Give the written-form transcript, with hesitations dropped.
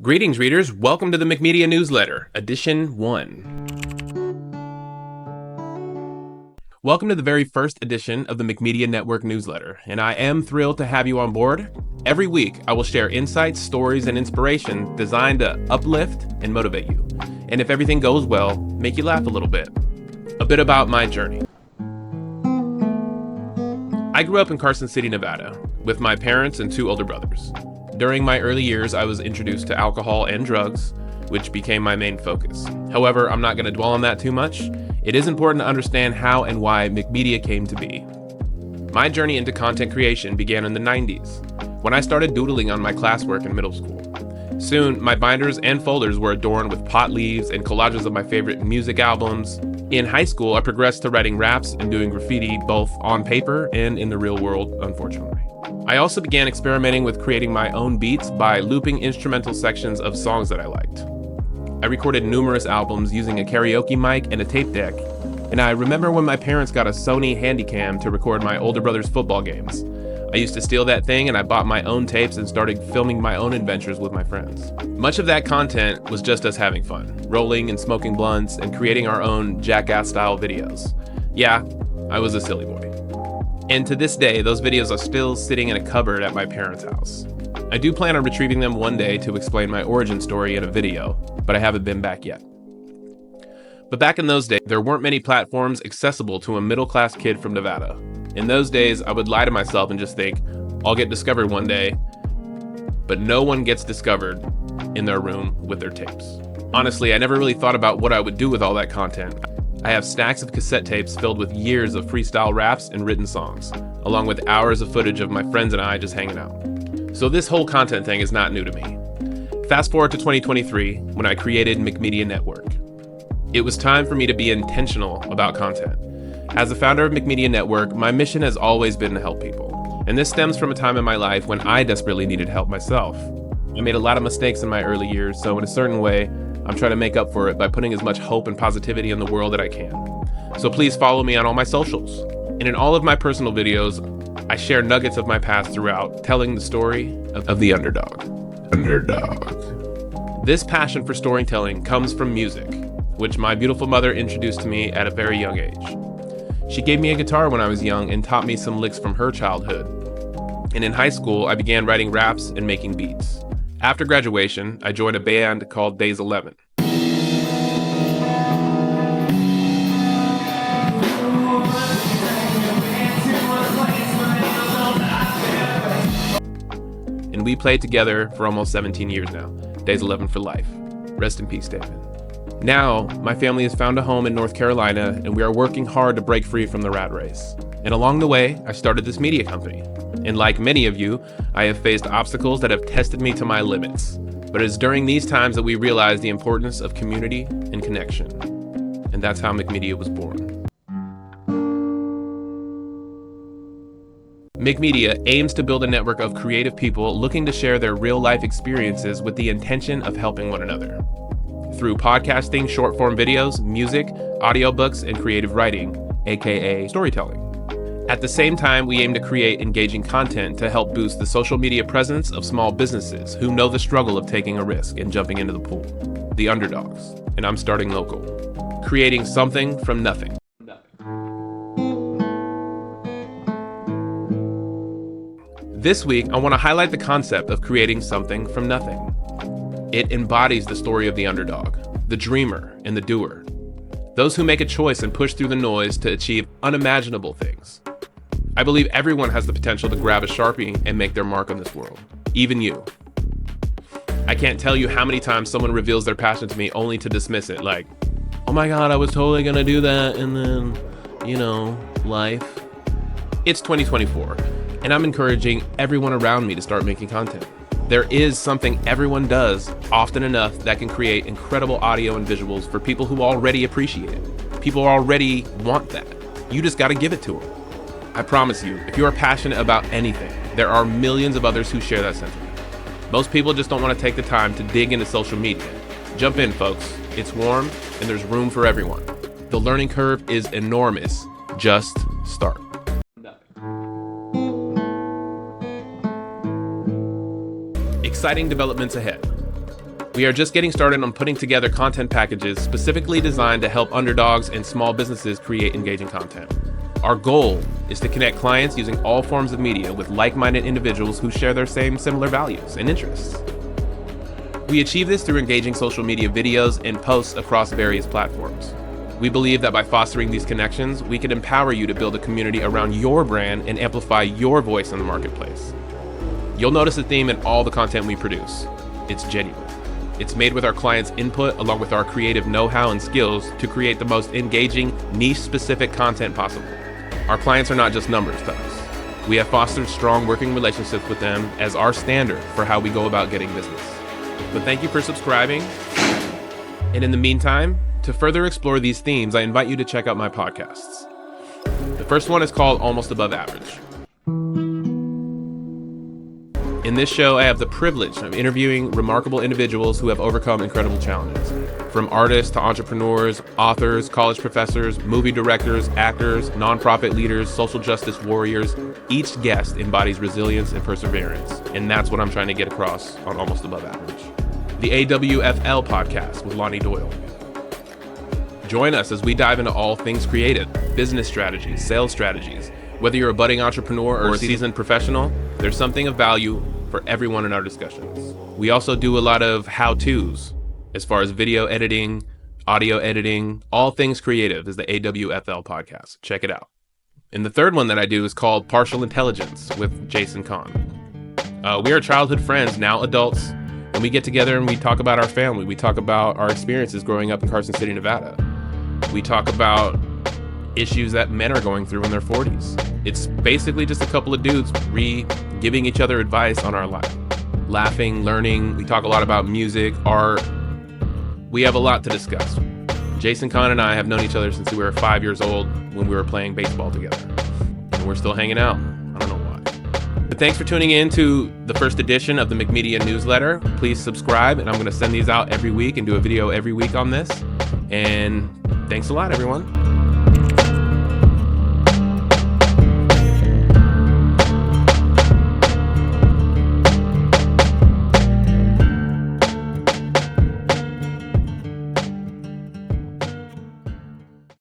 Greetings, readers. Welcome to the McMedia Newsletter, Edition 1. Welcome to the very first edition of the McMedia Network newsletter, and I am thrilled to have you on board. Every week, I will share insights, stories, and inspiration designed to uplift and motivate you, and if everything goes well, make you laugh a little bit. A bit about my journey. I grew up in Carson City, Nevada, with my parents and two older brothers. During my early years, I was introduced to alcohol and drugs, which became my main focus. However, I'm not going to dwell on that too much. It is important to understand how and why McMedia came to be. My journey into content creation began in the 90s, when I started doodling on my classwork in middle school. Soon, my binders and folders were adorned with pot leaves and collages of my favorite music albums. In high school, I progressed to writing raps and doing graffiti, both on paper and in the real world, unfortunately. I also began experimenting with creating my own beats by looping instrumental sections of songs that I liked. I recorded numerous albums using a karaoke mic and a tape deck, and I remember when my parents got a Sony Handycam to record my older brother's football games. I used to steal that thing and I bought my own tapes and started filming my own adventures with my friends. Much of that content was just us having fun, rolling and smoking blunts and creating our own jackass-style videos. Yeah, I was a silly boy. And to this day, those videos are still sitting in a cupboard at my parents' house. I do plan on retrieving them one day to explain my origin story in a video, but I haven't been back yet. But back in those days, there weren't many platforms accessible to a middle-class kid from Nevada. In those days, I would lie to myself and just think, I'll get discovered one day, but no one gets discovered in their room with their tapes. Honestly, I never really thought about what I would do with all that content. I have stacks of cassette tapes filled with years of freestyle raps and written songs, along with hours of footage of my friends and I just hanging out. So this whole content thing is not new to me. Fast forward to 2023, when I created McMedia Network. It was time for me to be intentional about content. As the founder of McMedia Network, my mission has always been to help people. And this stems from a time in my life when I desperately needed help myself. I made a lot of mistakes in my early years, so in a certain way, I'm trying to make up for it by putting as much hope and positivity in the world that I can. So please follow me on all my socials. And in all of my personal videos, I share nuggets of my past throughout, telling the story of the underdog. This passion for storytelling comes from music, which my beautiful mother introduced to me at a very young age. She gave me a guitar when I was young and taught me some licks from her childhood. And in high school, I began writing raps and making beats. After graduation, I joined a band called Days 11. And we played together for almost 17 years now. Days 11 for life. Rest in peace, David. Now, my family has found a home in North Carolina, and we are working hard to break free from the rat race. And along the way, I started this media company. And like many of you, I have faced obstacles that have tested me to my limits. But it's during these times that we realize the importance of community and connection. And that's how McMedia was born. McMedia aims to build a network of creative people looking to share their real-life experiences with the intention of helping one another. Through podcasting, short-form videos, music, audiobooks, and creative writing, aka storytelling. At the same time, we aim to create engaging content to help boost the social media presence of small businesses who know the struggle of taking a risk and jumping into the pool. The underdogs. And I'm starting local. Creating something from nothing. This week, I want to highlight the concept of creating something from nothing. It embodies the story of the underdog, the dreamer, and the doer. Those who make a choice and push through the noise to achieve unimaginable things. I believe everyone has the potential to grab a Sharpie and make their mark on this world. Even you. I can't tell you how many times someone reveals their passion to me only to dismiss it, like, oh my God, I was totally gonna do that, and then, life. It's 2024, and I'm encouraging everyone around me to start making content. There is something everyone does often enough that can create incredible audio and visuals for people who already appreciate it. People already want that. You just gotta give it to them. I promise you, if you are passionate about anything, there are millions of others who share that sentiment. Most people just don't want to take the time to dig into social media. Jump in, folks. It's warm and there's room for everyone. The learning curve is enormous. Just start. Exciting developments ahead. We are just getting started on putting together content packages specifically designed to help underdogs and small businesses create engaging content. Our goal is to connect clients using all forms of media with like-minded individuals who share their similar values and interests. We achieve this through engaging social media videos and posts across various platforms. We believe that by fostering these connections, we can empower you to build a community around your brand and amplify your voice in the marketplace. You'll notice a theme in all the content we produce. It's genuine. It's made with our clients' input along with our creative know-how and skills to create the most engaging, niche-specific content possible. Our clients are not just numbers to us. We have fostered strong working relationships with them as our standard for how we go about getting business. But thank you for subscribing. And in the meantime, to further explore these themes, I invite you to check out my podcasts. The first one is called Almost Above Average. In this show, I have the privilege of interviewing remarkable individuals who have overcome incredible challenges. From artists to entrepreneurs, authors, college professors, movie directors, actors, nonprofit leaders, social justice warriors, each guest embodies resilience and perseverance. And that's what I'm trying to get across on Almost Above Average. The AWFL podcast with Lonnie Doyle. Join us as we dive into all things creative, business strategies, sales strategies. Whether you're a budding entrepreneur or a seasoned professional, there's something of value for everyone in our discussions. We also do a lot of how-tos as far as video editing, audio editing, all things creative is the AWFL podcast. Check it out. And the third one that I do is called Partial Intelligence with Jason Kahn. We are childhood friends, now adults, and we get together and we talk about our family. We talk about our experiences growing up in Carson City, Nevada. We talk about issues that men are going through in their 40s. It's basically just a couple of dudes giving each other advice on our life. Laughing, learning. We talk a lot about music, art. We have a lot to discuss. Jason Kahn and I have known each other since we were 5 years old when we were playing baseball together. And we're still hanging out. I don't know why. But thanks for tuning in to the first edition of the McMedia Newsletter. Please subscribe, and I'm going to send these out every week and do a video every week on this. And thanks a lot, everyone.